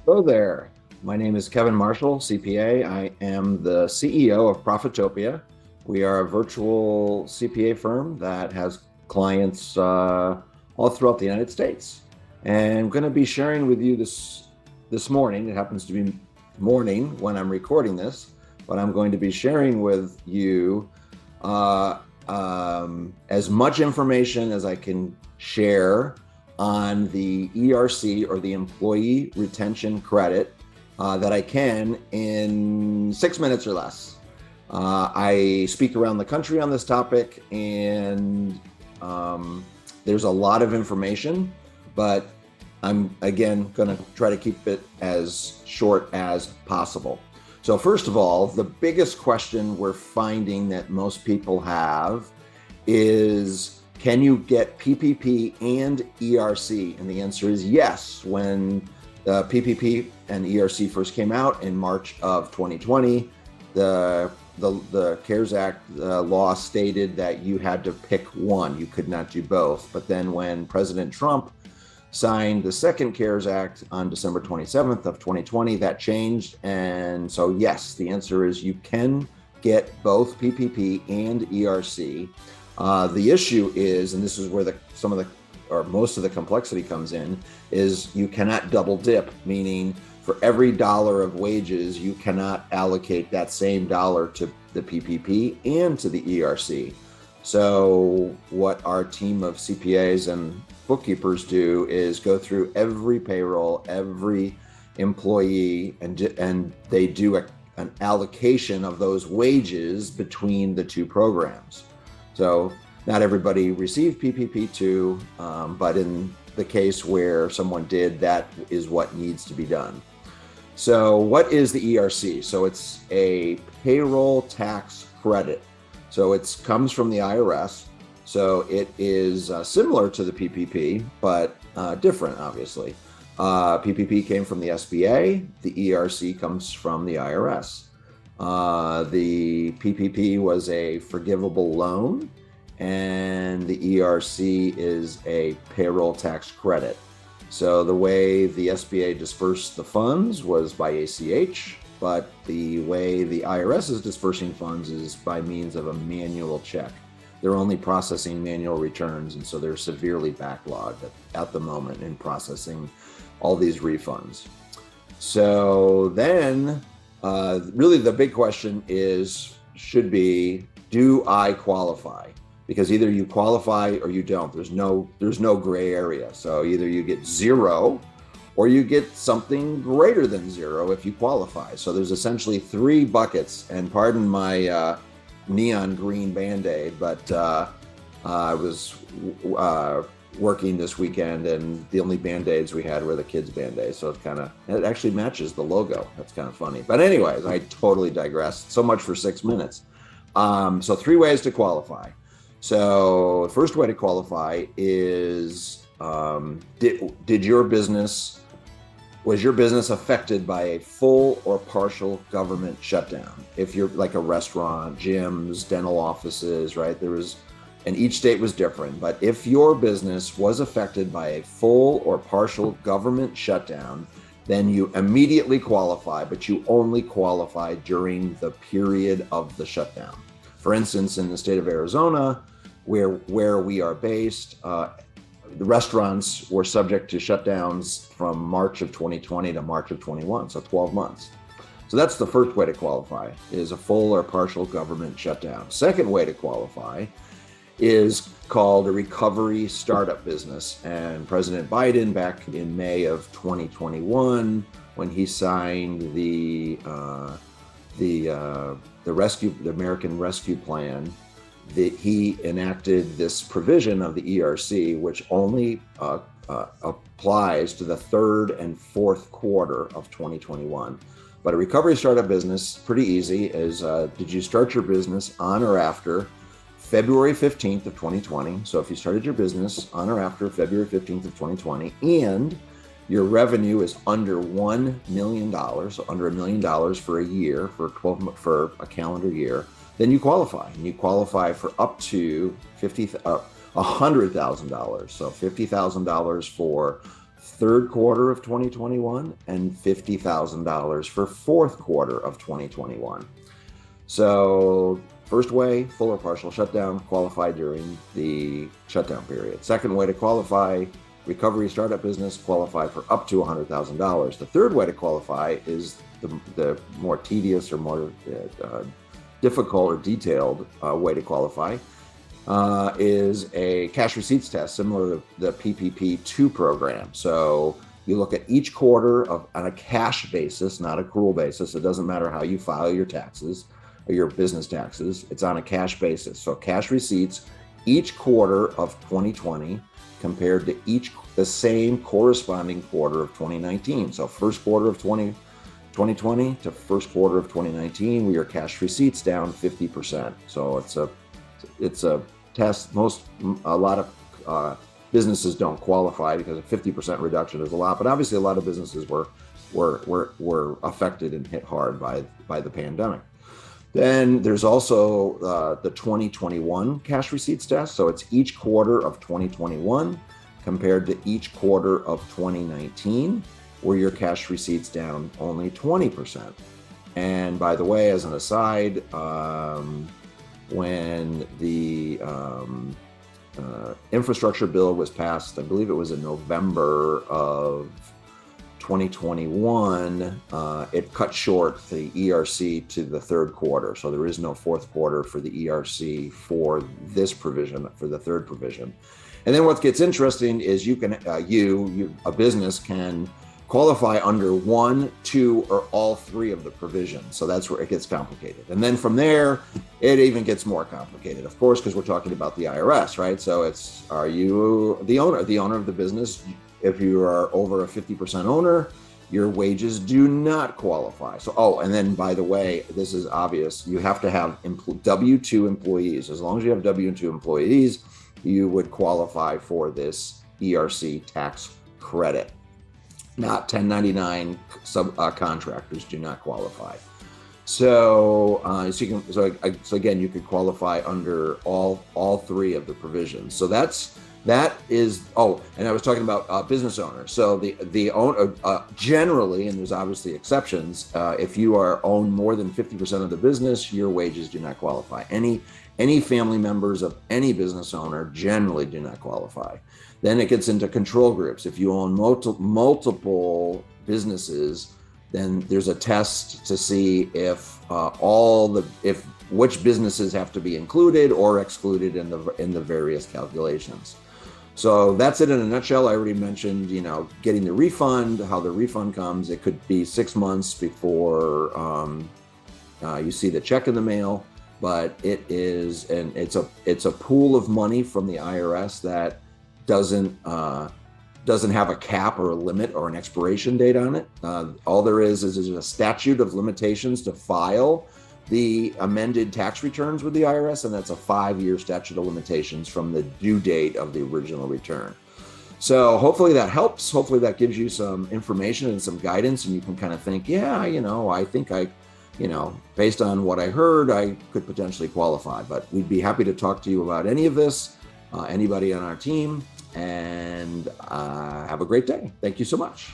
Hello there. My name is Kevin Marshall, CPA. I am the CEO of Profitopia. We are a virtual CPA firm that has clients all throughout the United States. And I'm going to be sharing with you this morning. It happens to be morning when I'm recording this, but I'm going to be sharing with you as much information as I can share on the ERC, or the Employee Retention Credit, that I can in 6 minutes or less. I speak around the country on this topic, and there's a lot of information, but I'm again going to try to keep it as short as possible. So first of all, the biggest question we're finding that most people have is, can you get PPP and ERC? And the answer is yes. When the PPP and ERC first came out in March of 2020, the CARES Act law stated that you had to pick one. You could not do both. But then when President Trump signed the second CARES Act on December 27th of 2020, that changed. And so yes, the answer is you can get both PPP and ERC. The issue is, and this is where most of the complexity comes in, is you cannot double dip, meaning for every dollar of wages, you cannot allocate that same dollar to the PPP and to the ERC. So what our team of CPAs and bookkeepers do is go through every payroll, every employee, and they do an allocation of those wages between the two programs. So not everybody received PPP2, but in the case where someone did, that is what needs to be done. So what is the ERC? So it's a payroll tax credit. So it comes from the IRS. So it is similar to the PPP, but different, obviously. PPP came from the SBA. The ERC comes from the IRS. The PPP was a forgivable loan, and the ERC is a payroll tax credit. So the way the SBA dispersed the funds was by ACH, but the way the IRS is dispersing funds is by means of a manual check. They're only processing manual returns, and so they're severely backlogged at the moment in processing all these refunds. So then really the big question should be, do I qualify? Because either you qualify or you don't. There's no gray area. So either you get zero or you get something greater than zero if you qualify. So there's essentially three buckets, and pardon my neon green Band-Aid, but I was working this weekend, and the only Band-Aids we had were the kids' Band-Aids. So it actually matches the logo. That's kind of funny. But anyways, I totally digressed. So much for 6 minutes. So three ways to qualify. So the first way to qualify is, was your business affected by a full or partial government shutdown? If you're like a restaurant, gyms, dental offices, right? And each state was different, but if your business was affected by a full or partial government shutdown, then you immediately qualify, but you only qualify during the period of the shutdown. For instance, in the state of Arizona, where we are based, the restaurants were subject to shutdowns from March of 2020 to March of 21, so 12 months. So that's the first way to qualify, is a full or partial government shutdown. Second way to qualify is called a recovery startup business. And President Biden, back in May of 2021, when he signed the American Rescue Plan, he enacted this provision of the ERC, which only applies to the third and fourth quarter of 2021. But a recovery startup business, pretty easy, is did you start your business on or after February 15th of 2020? So if you started your business on or after February 15th of 2020, and your revenue is under $1 million, so under $1 million for a year, for a calendar year, then you qualify. And you qualify for up to $100,000. So $50,000 for third quarter of 2021 and $50,000 for fourth quarter of 2021. So first way, full or partial shutdown, qualify during the shutdown period. Second way to qualify, recovery startup business, qualify for up to $100,000. The third way to qualify is the more tedious or more difficult or detailed way to qualify. Is a cash receipts test similar to the PPP2 program. So you look at each quarter on a cash basis, not accrual basis. It doesn't matter how you file your taxes or your business taxes. It's on a cash basis. So cash receipts each quarter of 2020 compared to the same corresponding quarter of 2019. So first quarter of 2020 to first quarter of 2019, we are cash receipts down 50%. So it's a test. A lot of businesses don't qualify because a 50% reduction is a lot, but obviously a lot of businesses were affected and hit hard by the pandemic. Then there's also the 2021 cash receipts test. So it's each quarter of 2021 compared to each quarter of 2019, where your cash receipts down only 20%. And by the way, as an aside, when the infrastructure bill was passed, I believe it was in November of 2021, it cut short the ERC to the third quarter. So there is no fourth quarter for the ERC for this provision, for the third provision. And then what gets interesting is a business can qualify under one, two, or all three of the provisions. So that's where it gets complicated. And then from there, it even gets more complicated, of course, because we're talking about the IRS, right? So are you the owner of the business? If you are over a 50% owner, your wages do not qualify. So, and then by the way, this is obvious, you have to have W-2 employees. As long as you have W-2 employees, you would qualify for this ERC tax credit. Not 1099 contractors do not qualify. So, again, you could qualify under all three of the provisions. So that is. Oh, and I was talking about business owners. So the owner generally, and there's obviously exceptions. If you own more than 50% of the business, your wages do not qualify. Any family members of any business owner generally do not qualify. Then it gets into control groups. If you own multiple businesses, then there's a test to see if which businesses have to be included or excluded in the various calculations. So that's it in a nutshell. I already mentioned, getting the refund, how the refund comes. It could be 6 months before you see the check in the mail, but it's a pool of money from the IRS that doesn't have a cap or a limit or an expiration date on it. All there is a statute of limitations to file the amended tax returns with the IRS, and that's a 5-year statute of limitations from the due date of the original return. So hopefully that helps. Hopefully that gives you some information and some guidance, and you can kind of think, I think based on what I heard, I could potentially qualify. But we'd be happy to talk to you about any of this, anybody on our team, and have a great day. Thank you so much.